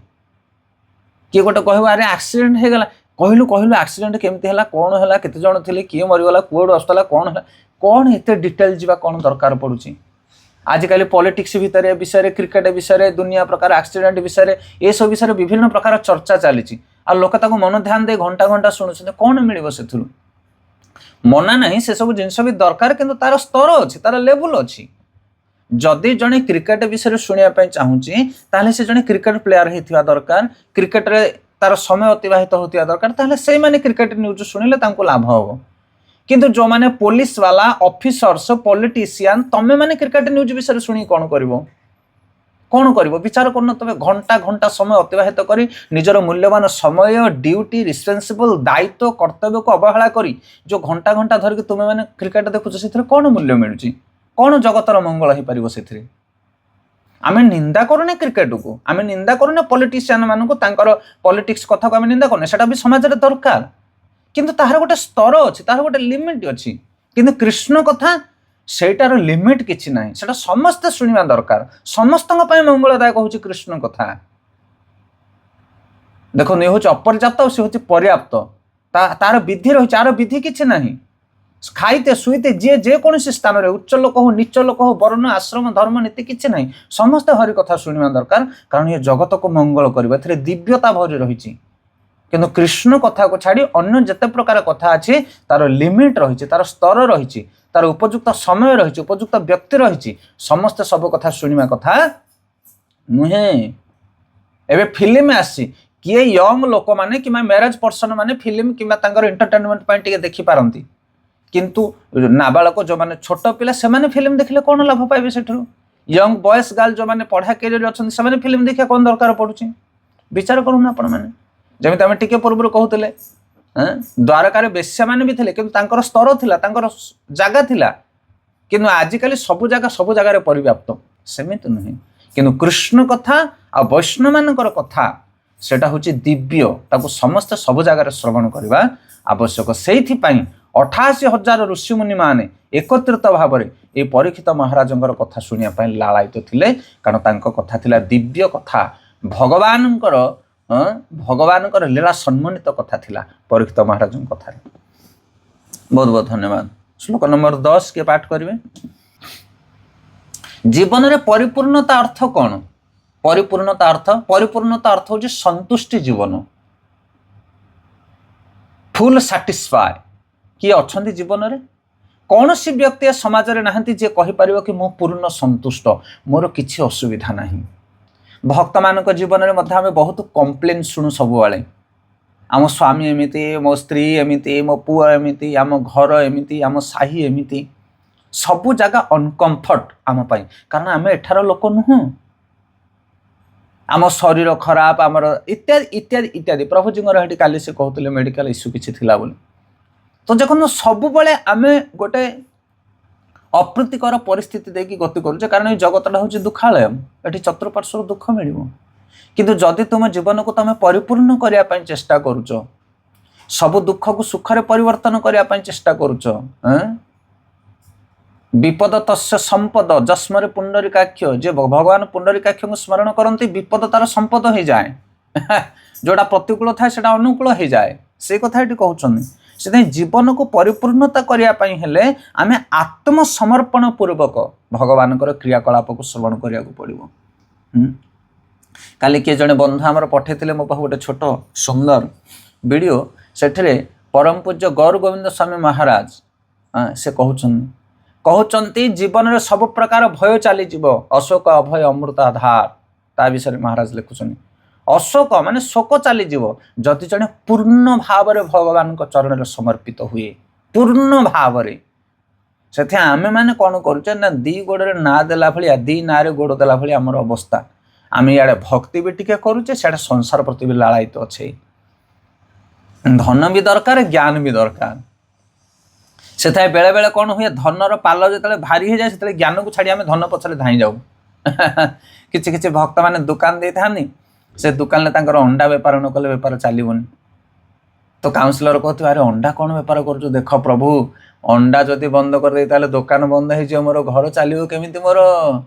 କିଏ ଗୋଟେ କହିବ ଆରେ ଆକ୍ସିଡେଣ୍ଟ ହେଇଗଲା, କହିଲୁ ଆକ୍ସିଡେଣ୍ଟ କେମିତି ହେଲା, କ'ଣ ହେଲା, କେତେ ଜଣ ଥିଲେ, କିଏ ମରିଗଲା, କୁଆଡ଼ୁ ଆସୁଥିଲା, କ'ଣ ହେଲା, କ'ଣ ଏତେ ଡିଟେଲ ଯିବା କ'ଣ ଦରକାର ପଡ଼ୁଛି? ଆଜିକାଲି ପଲିଟିକ୍ସ ଭିତରେ ବିଷୟରେ, କ୍ରିକେଟ ବିଷୟରେ, ଦୁନିଆ ପ୍ରକାର ଆକ୍ସିଡେଣ୍ଟ ବିଷୟରେ, ଏସବୁ ବିଷୟରେ ବିଭିନ୍ନ ପ୍ରକାର ଚର୍ଚ୍ଚା ଚାଲିଛି। ଆଉ ଲୋକ ତାକୁ ମନ ଧ୍ୟାନ ଦେଇ ଘଣ୍ଟା ଘଣ୍ଟା ଶୁଣୁଛନ୍ତି, କ'ଣ ମିଳିବ ସେଥିରୁ? ମନା ନାହିଁ, ସେସବୁ ଜିନିଷ ବି ଦରକାର, କିନ୍ତୁ ତାର ସ୍ତର ଅଛି, ତାର ଲେବୁଲ ଅଛି। ଯଦି ଜଣେ କ୍ରିକେଟ ବିଷୟରେ ଶୁଣିବା ପାଇଁ ଚାହୁଁଛି ତାହେଲେ ସେ ଜଣେ କ୍ରିକେଟ ପ୍ଲେୟାର ହେଇଥିବା ଦରକାର, କ୍ରିକେଟରେ ତାର ସମୟ ଅତିବାହିତ ହେଉଥିବା ଦରକାର, ତାହେଲେ ସେଇମାନେ କ୍ରିକେଟ ନ୍ୟୁଜ ଶୁଣିଲେ ତାଙ୍କୁ ଲାଭ ହେବ। କିନ୍ତୁ ଯେଉଁମାନେ ପୋଲିସ ବାଲା, ଅଫିସର୍ସ, ପଲିଟିସିଆନ, ତମେ ମାନେ କ୍ରିକେଟ ନ୍ୟୁଜ ବିଷୟରେ ଶୁଣି କ'ଣ କରିବ? କ'ଣ କରିବ? ବିଚାର କରୁନ। ତମେ ଘଣ୍ଟା ଘଣ୍ଟା ସମୟ ଅତିବାହିତ କରି ନିଜର ମୂଲ୍ୟବାନ ସମୟ, ଡ୍ୟୁଟି, ରେସ୍ପନ୍ସିବଲ ଦାୟିତ୍ୱ, କର୍ତ୍ତବ୍ୟକୁ ଅବହେଳା କରି ଯେଉଁ ଘଣ୍ଟା ଘଣ୍ଟା ଧରିକି ତୁମେ ମାନେ କ୍ରିକେଟ ଦେଖୁଛ, ସେଥିରେ କ'ଣ ମୂଲ୍ୟ ମିଳୁଛି? କ'ଣ ଜଗତର ମଙ୍ଗଳ ହେଇପାରିବ ସେଥିରେ? ଆମେ ନିନ୍ଦା କରୁନେ କ୍ରିକେଟକୁ, ଆମେ ନିନ୍ଦା କରୁନେ ପଲିଟିସିଆନ ମାନଙ୍କୁ, ତାଙ୍କର ପଲିଟିକ୍ସ କଥାକୁ ଆମେ ନିନ୍ଦା କରୁନେ, ସେଟା ବି ସମାଜରେ ଦରକାର, କିନ୍ତୁ ତାହାର ଗୋଟେ ସ୍ତର ଅଛି, ତାହାର ଗୋଟେ ଲିମିଟ ଅଛି। କିନ୍ତୁ କୃଷ୍ଣ କଥା ସେଇଟାର ଲିମିଟ କିଛି ନାହିଁ, ସେଟା ସମସ୍ତେ ଶୁଣିବା ଦରକାର, ସମସ୍ତଙ୍କ ପାଇଁ ମଙ୍ଗଳଦାୟକ ହେଉଛି କୃଷ୍ଣ କଥା। ଦେଖନ୍ତୁ, ଏ ହେଉଛି ଅପର୍ଯ୍ୟାପ୍ତ, ସେ ହେଉଛି ପର୍ଯ୍ୟାପ୍ତ, ତାର ବିଧି ରହିଛି, ଆର ବିଧି କିଛି ନାହିଁ। ଖାଇତେ ଶୋଇତେ ଯିଏ ଯେକୌଣସି ସ୍ଥାନରେ, ଉଚ୍ଚ ଲୋକ ହଉ, ନିଚ ଲୋକ ହଉ, ବର୍ଣ୍ଣ, ଆଶ୍ରମ, ଧର୍ମ, ନୀତି କିଛି ନାହିଁ, ସମସ୍ତେ ହରି କଥା ଶୁଣିବା ଦରକାର, କାରଣ ଏ ଜଗତକୁ ମଙ୍ଗଳ କରିବ, ଏଥିରେ ଦିବ୍ୟତା ଭରି ରହିଛି। କିନ୍ତୁ କୃଷ୍ଣ କଥାକୁ ଛାଡ଼ି ଅନ୍ୟ ଯେତେ ପ୍ରକାର କଥା ଅଛି ତାର ଲିମିଟ ରହିଛି, ତାର ସ୍ତର ରହିଛି, ତାର ଉପଯୁକ୍ତ ସମୟ ରହିଛି, ଉପଯୁକ୍ତ ବ୍ୟକ୍ତି ରହିଛି। ସମସ୍ତେ ସବୁ କଥା ଶୁଣିବା କଥା ନୁହେଁ। ଏବେ ଫିଲ୍ମ ଆସିଛି, କିଏ ୟଙ୍ଗ ଲୋକମାନେ କିମ୍ବା ମ୍ୟାରେଜ ପର୍ସନ ମାନେ ଫିଲ୍ମ କିମ୍ବା ତାଙ୍କର ଏଣ୍ଟରଟେନମେଣ୍ଟ ପାଇଁ ଟିକେ ଦେଖିପାରନ୍ତି, କିନ୍ତୁ ନାବାଳକ ଯେଉଁମାନେ ଛୋଟ ପିଲା ସେମାନେ ଫିଲ୍ମ ଦେଖିଲେ କ'ଣ ଲାଭ ପାଇବେ ସେଠାରୁ? ୟଙ୍ଗ ବଏସ୍ ଗାର୍ଲ ଯେଉଁମାନେ ପଢ଼ା କ୍ୟାରିୟର ଅଛନ୍ତି ସେମାନେ ଫିଲ୍ମ ଦେଖିବା କ'ଣ ଦରକାର ପଡ଼ୁଛି? ବିଚାର କରୁନ ଆପଣମାନେ। ଯେମିତି ଆମେ ଟିକେ ପୂର୍ବରୁ କହୁଥିଲେ, ଦ୍ୱାରକାରେ ବେଶ୍ୟାମାନେ ବି ଥିଲେ, କିନ୍ତୁ ତାଙ୍କର ସ୍ତର ଥିଲା, ତାଙ୍କର ଜାଗା ଥିଲା, କିନ୍ତୁ ଆଜିକାଲି ସବୁ ଜାଗାରେ ପରିବ୍ୟାପ୍ତ, ସେମିତି ନୁହେଁ। କିନ୍ତୁ କୃଷ୍ଣ କଥା ଆଉ ବୈଷ୍ଣବମାନଙ୍କର କଥା ସେଟା ହେଉଛି ଦିବ୍ୟ, ତାକୁ ସମସ୍ତେ ସବୁ ଜାଗାରେ ଶ୍ରବଣ କରିବା ଆବଶ୍ୟକ। ସେଇଥିପାଇଁ 88,000 ଋଷିମୁନି ମାନେ ଏକତ୍ରିତ ଭାବରେ এই ପରୀକ୍ଷିତ ମହାରାଜଙ୍କର କଥା ଶୁଣିବା ପାଇଁ ଲାଳାୟିତ ଥିଲେ, କାରଣ ତାଙ୍କ କଥା ଥିଲା ଦିବ୍ୟ କଥା, ଭଗବାନଙ୍କର ଲୀଳା ସମ୍ମାନିତ କଥା ଥିଲା ପରୀକ୍ଷିତ ମହାରାଜଙ୍କ କଥାରେ। ବହୁତ ବହୁତ ଧନ୍ୟବାଦ। ଶ୍ଲୋକ ନମ୍ବର 10 କିଏ ପାଠ କରିବେ? ଜୀବନରେ ପରିପୂର୍ଣ୍ଣତା ଅର୍ଥ କ'ଣ? ପରିପୂର୍ଣ୍ଣତା ଅର୍ଥ ହେଉଛି ସନ୍ତୁଷ୍ଟି ଜୀବନ, ଫୁଲ ସାଟିସ୍ଫାଏ। କିଏ ଅଛନ୍ତି ଜୀବନରେ? କୌଣସି ବ୍ୟକ୍ତି ସମାଜରେ ନାହାନ୍ତି ଯିଏ କହିପାରିବ କି ମୁଁ ପୂର୍ଣ୍ଣ ସନ୍ତୁଷ୍ଟ, ମୋର କିଛି ଅସୁବିଧା ନାହିଁ। ଭକ୍ତମାନଙ୍କ ଜୀବନରେ ମଧ୍ୟ ଆମେ ବହୁତ କମ୍ପ୍ଲେନ୍ ଶୁଣୁ ସବୁବେଳେ, ଆମ ସ୍ୱାମୀ ଏମିତି, ମୋ ସ୍ତ୍ରୀ ଏମିତି, ମୋ ପୁଅ ଏମିତି, ଆମ ଘର ଏମିତି, ଆମ ସାହି ଏମିତି, ସବୁ ଜାଗା ଅନକମ୍ଫର୍ଟ ଆମ ପାଇଁ, କାରଣ ଆମେ ଏଠାର ଲୋକ ନୁହଁ। ଆମ ଶରୀର ଖରାପ, ଆମର ଇତ୍ୟାଦି ଇତ୍ୟାଦି ଇତ୍ୟାଦି। ପ୍ରଭୁଜୀଙ୍କର ଏଠି କାଲି ସେ କହୁଥିଲେ ମେଡ଼ିକାଲ ଇସ୍ୟୁ କିଛି ଥିଲା ବୋଲି। ତ ଦେଖନ୍ତୁ, ସବୁବେଳେ ଆମେ ଗୋଟେ ଅପ୍ରୀତିକର ପରିସ୍ଥିତି ଦେଇକି ଗତି କରୁଛେ, କାରଣ এই ଜଗତଟା ହେଉଛି ଦୁଃଖାଳୟ, ଏଠି ଚତୁଃପାର୍ଶ୍ୱରୁ ଦୁଃଖ ମିଳିବ। କିନ୍ତୁ ଯଦି ତୁମ ଜୀବନକୁ ତମେ ପରିପୂର୍ଣ୍ଣ କରିବା ପାଇଁ ଚେଷ୍ଟା କରୁଛ, ସବୁ ଦୁଃଖକୁ ସୁଖରେ ପରିବର୍ତ୍ତନ କରିବା ପାଇଁ ଚେଷ୍ଟା କରୁଛ, ବିପଦ ତସ୍ୟ ସମ୍ପଦ ଯସ୍ମରେ ପୁଣ୍ଡରୀକାକ୍ଷ, ଯେ ଭଗବାନ ପୁଣ୍ଡରୀକାକ୍ଷଙ୍କୁ ସ୍ମରଣ କରନ୍ତି ବିପଦ ତାର ସମ୍ପଦ ହେଇଯାଏ, ଯୋଉଟା ପ୍ରତିକୂଳ ଥାଏ ସେଟା ଅନୁକୂଳ ହେଇଯାଏ, ସେଇ କଥା ଏଠି କହୁଛନ୍ତି। ସେଥିପାଇଁ ଜୀବନକୁ ପରିପୂର୍ଣ୍ଣତା କରିବା ପାଇଁ ହେଲେ ଆମେ ଆତ୍ମସମର୍ପଣ ପୂର୍ବକ ଭଗବାନଙ୍କର କ୍ରିୟାକଳାପକୁ ଶ୍ରବଣ କରିବାକୁ ପଡ଼ିବ। କାଲି କିଏ ଜଣେ ବନ୍ଧୁ ଆମର ପଠେଇଥିଲେ ମୋ ପାଖକୁ ଗୋଟେ ଛୋଟ ସୁନ୍ଦର ଭିଡ଼ିଓ, ସେଠିରେ ପରମ ପୂଜ୍ୟ ଗୌର ଗୋବିନ୍ଦ ସ୍ୱାମୀ ମହାରାଜ ସେ କହୁଛନ୍ତି ଜୀବନରେ ସବୁ ପ୍ରକାର ଭୟ ଚାଲିଯିବ, ଅଶୋକ ଅଭୟ ଅମୃତ ଆଧାର। ତା ବିଷୟରେ ମହାରାଜ ଲେଖୁଛନ୍ତି ଅଶୋକ ମାନେ ଶୋକ ଚାଲିଯିବ ଯଦି ଜଣେ ପୂର୍ଣ୍ଣ ଭାବରେ ଭଗବାନଙ୍କ ଚରଣରେ ସମର୍ପିତ ହୁଏ, ପୂର୍ଣ୍ଣ ଭାବରେ। ସେଥିପାଇଁ ଆମେମାନେ କ'ଣ କରୁଛେ ନା, ଦି ଗୋଡ଼ରେ ନା ଦେଲା ଭଳିଆ, ଦି ନାଁରେ ଗୋଡ଼ ଦେଲା ଭଳିଆ ଆମର ଅବସ୍ଥା। ଆମେ ଇଆଡ଼େ ଭକ୍ତି ବି ଟିକେ କରୁଛେ, ସିଆଡ଼େ ସଂସାର ପ୍ରତି ବି ଲାଳାୟିତ ଅଛେ। ଧନ ବି ଦରକାର, ଜ୍ଞାନ ବି ଦରକାର। ସେଥିପାଇଁ ବେଳେବେଳେ କ'ଣ ହୁଏ, ଧନର ପାଲ ଯେତେବେଳେ ଭାରି ହେଇଯାଏ ସେତେବେଳେ ଜ୍ଞାନକୁ ଛାଡ଼ି ଆମେ ଧନ ପଛରେ ଧାଇଁ ଯାଉ। କିଛି କିଛି ଭକ୍ତମାନେ ଦୋକାନ ଦେଇଥାନ୍ତି, ସେ ଦୋକାନରେ ତାଙ୍କର ଅଣ୍ଡା ବେପାର ନ କଲେ ବେପାର ଚାଲିବନି। ତ କାଉନ୍ସିଲର କହୁଥିବ, ଆରେ ଅଣ୍ଡା କ'ଣ ବେପାର କରୁଛୁ, ଦେଖ ପ୍ରଭୁ ଅଣ୍ଡା ଯଦି ବନ୍ଦ କରିଦେଇ ତାହେଲେ ଦୋକାନ ବନ୍ଦ ହେଇଯିବ, ମୋର ଘର ଚାଲିବ କେମିତି ମୋର?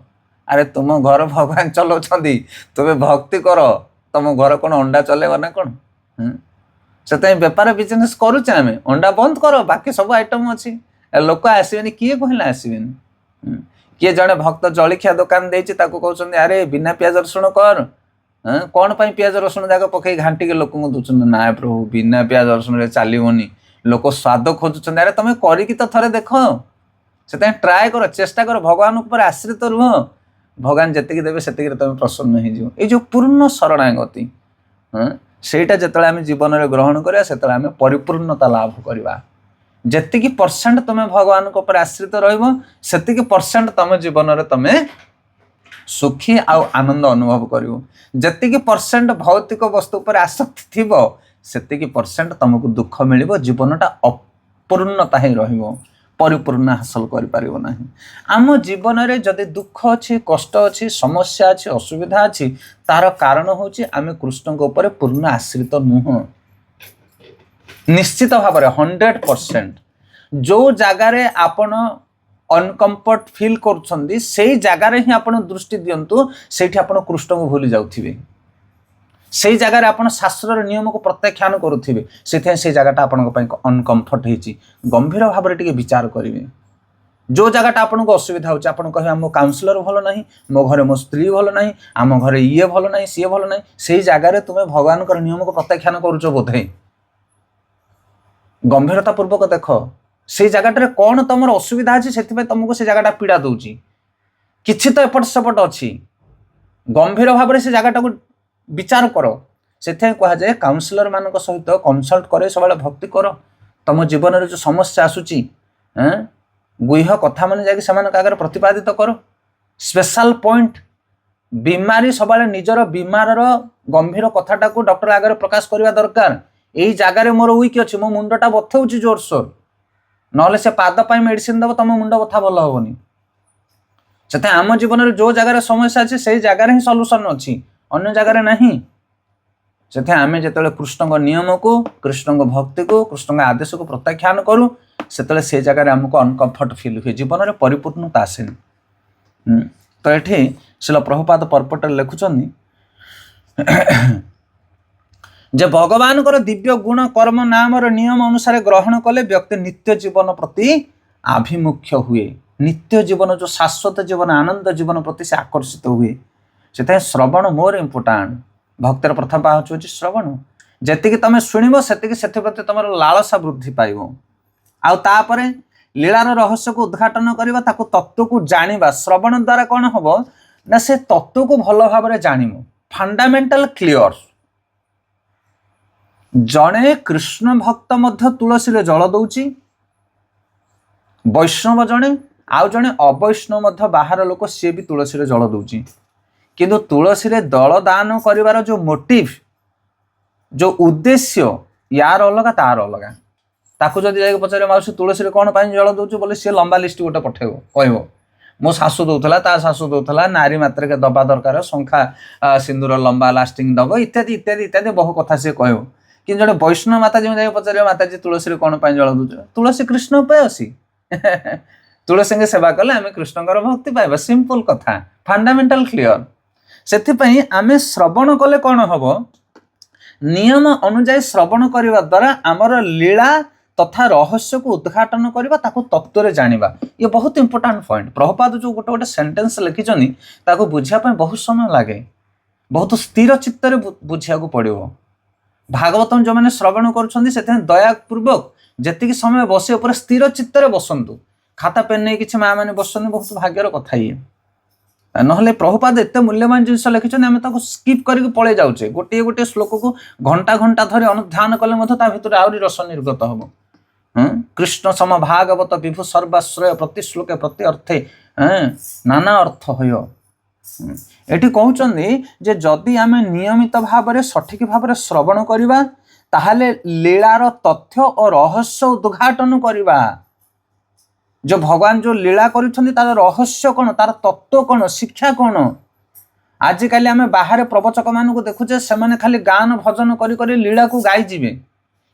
ଆରେ ତୁମ ଘର ଭଗବାନ ଚଲାଉଛନ୍ତି, ତୁମେ ଭକ୍ତି କର, ତମ ଘର କ'ଣ ଅଣ୍ଡା ଚଲେଇବ ନା କ'ଣ? ସେଥିପାଇଁ ବେପାର ବିଜନେସ୍ କରୁଛେ ଆମେ, ଅଣ୍ଡା ବନ୍ଦ କର, ବାକି ସବୁ ଆଇଟମ୍ ଅଛି, ଲୋକ ଆସିବେନି। କିଏ କହିଲେ ଆସିବେନି? କିଏ ଜଣେ ଭକ୍ତ ଜଳଖିଆ ଦୋକାନ ଦେଇଛି, ତାକୁ କହୁଛନ୍ତି ଆରେ ବିନା ପିଆଜ ରସୁଣ କର, कौन पाई पियाज रसुण जाक पकई घांटिके लोक दूसरे ना प्रभु बिना पियाज रसुण चलनी लोक स्वाद खोजुंट अरे तुम करी तो थे देख से ट्राए कर चेष्टा कर भगवान ऊपर आश्रित रुह भगवान जी देवे से तुम प्रसन्न हो पूर्ण शरणागति सेटा जिते आम जीवन में ग्रहण करा से परिपूर्णता लाभ करवा जेतिकी परसेंट तुम भगवान ऊपर आश्रित रही परसेंट तुम जीवन में तुम सुखी आनंद अनुभव करू जेतिकी परसेंट भौतिक वस्तु पर आसक्ति थी सेतिकी परसेंट तुमको दुख मिल जीवनटा अपूर्णता ही परिपूर्ण हासिल कर आम जीवन में जदि दुख अच्छी कष्ट अच्छी समस्या अच्छी असुविधा अच्छी तार कारण हूँ आम कृष्ण के ऊपर पूर्ण आश्रित नुह निश्चित भाव 100% जो जगार आपण अनकम्फर्ट फील कर जगार ही आप दृष्टि दिंतु से कृष्ण को भूली जाऊे से जगार आप शास्त्र नियम को प्रत्याख्यान करुवे से जगह अनकम्फर्ट होती गंभीर भाव में विचार करेंगे जो जगह आपको असुविधा होती आप कहे मो काउनसिलर भल ना मो घरे मो स्त्री भल ना आम घरे ये भल ना सी भल ना से जगार तुम्हें भगवान नियम को प्रत्याख्यान करुच बोधे गंभीरता पूर्वक देख से जगह कौन तुम असुविधा अच्छी से तुमको से जगह पीड़ा दूची किसी तो एपट सेपट अच्छी गंभीर भाव में से जगह को विचार कर से कहुए काउनसिलर मान सहित कनसल्ट कर सब भक्ति कर तुम जीवन में जो समस्या आसूची गुह कथा मान जा प्रतिपादित कर स्पेशल पॉइंट बीमारी सब निजर बीमार गंभीर कथाटा को डॉक्टर आगे प्रकाश करने दरकार यही जगार मोर वीक अच्छी मो मुंडा बथाऊँ जोरसोर ना से पाद मेडिसिन दब तुम मुंड बथा भल हेनी से आम जीवन में जो जगार समस्या अच्छी से जगार ही सल्यूशन अच्छी अन्य जगार नहीं से आम जो कृष्ण नियम को कृष्ण भक्ति को कृष्ण आदेश को प्रत्याख्यान करूँ से जगार आमको अनकम्फर्ट फील हुए जीवन में परिपूर्णता आसेनी तो ये शिल प्रभुपाद पर्पट लिखुं जे भगवान दिव्य गुण कर्म नाम नियम अनुसार ग्रहण कले व्यक्ति नित्य जीवन प्रति आभिमुख्य हुए नित्य जीवन जो शाश्वत जीवन आनंद जीवन प्रति से आकर्षित हुए से श्रवण मोर इम्पोर्टाट भक्तर प्रथम पाँच हूँ श्रवण जी तुम शुणव से प्रति तुम लालसा वृद्धि पाइब आउे लीलार रहस्य को उद्घाटन करवा तत्व को जाना श्रवण द्वारा कौन हम ना से तत्व को भल भाव में जान फंडामेंटल क्लियर जड़े कृष्ण भक्त मध्य तुलसी जल दौची वैष्णव जड़े आउ जड़े अवैष्णव मध्य बाहर लोक सी भी तुलसी जल दौची किंतु तुलसी दल दान करिवार जो मोटिव जो उद्देश्य यार अलग तार अलग ताकू जदि जाके पचारे माउसी तुलसी कौन पाई जल दौचु बोले सी लंबा लिस्ट गोटे पठेब कह मो शाशु दौला ता शाशु दौला नारी मात्र के दबा दरकार शंखा सिंदूर लंबा लास्टिंग दब इत्यादि इत्यादि इत्यादि बहु कथा सी कह कि जो वैष्णव माताजी जाए पचारे माताजी तुलसी कौन पाई जल दौच तुलसी कृष्ण उपायसी तुलसी के सेवा कले आम कृष्णकर भक्ति पाइबा सिंपल कथा फंडामेंटल क्लियर से आम श्रवण कले कौन हम नियम अनुजाई श्रवण करने द्वारा आमर लीला तथा रहस्य को उद्घाटन करवा तत्व जाना ये बहुत इंपोर्टाट पॉइंट प्रभुपाद जो गोटे गोटे सेंटेंस लिखिं बुझापी बहुत समय लगे बहुत स्थिर चित्त बुझा पड़ो भागवतम जो मैंने श्रवण कर दयापूर्वक जी समय बस स्थिर चित्त बसतु खाता पेन नहीं कि माँ मैंने बसुँच बहुत भाग्यर कथा ये नहले प्रभुपाद एत मूल्यवान जिन लिखिं आम स्किप करके पलै जाऊे गोटे गोटे श्लोक को घंटा घंटा धरी अनुध्यान कले भर आहरी रस निर्गत हम कृष्ण सम भागवत विभु सर्वाश्रय प्रति श्लोके प्रति अर्थे नाना अर्थ हो एटी कहते जे जदि आम नियमित भाव में सठिक भाव में श्रवण करवा ताहले लीलार तथ्य और रहस्य उद्घाटन करवा जो भगवान जो लीला कर तार रहस्य कौन तार तत्व कौन शिक्षा कौन आजिकल आम बाहर प्रवचक मानू देखुचे से खाली गान भजन कर लीला को गाई जीवे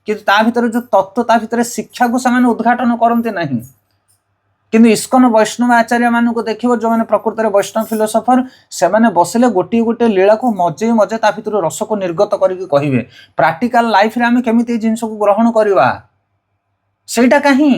किंतु ता भीतर जो तत्व ता भीतर शिक्षा को से उद्घाटन करते नहीं किंतु इस्कन वैष्णव आचार्य मानू देखिए जो मैंने प्रकृत में वैष्णव फिलोसफर से बसिले गोटे गोटे लीला को मजे मजे ता भीतर रस को निर्गत करके कहे प्राक्टिकल लाइफ रे आम केमिति जिनस को ग्रहण करवा सेटा कहीं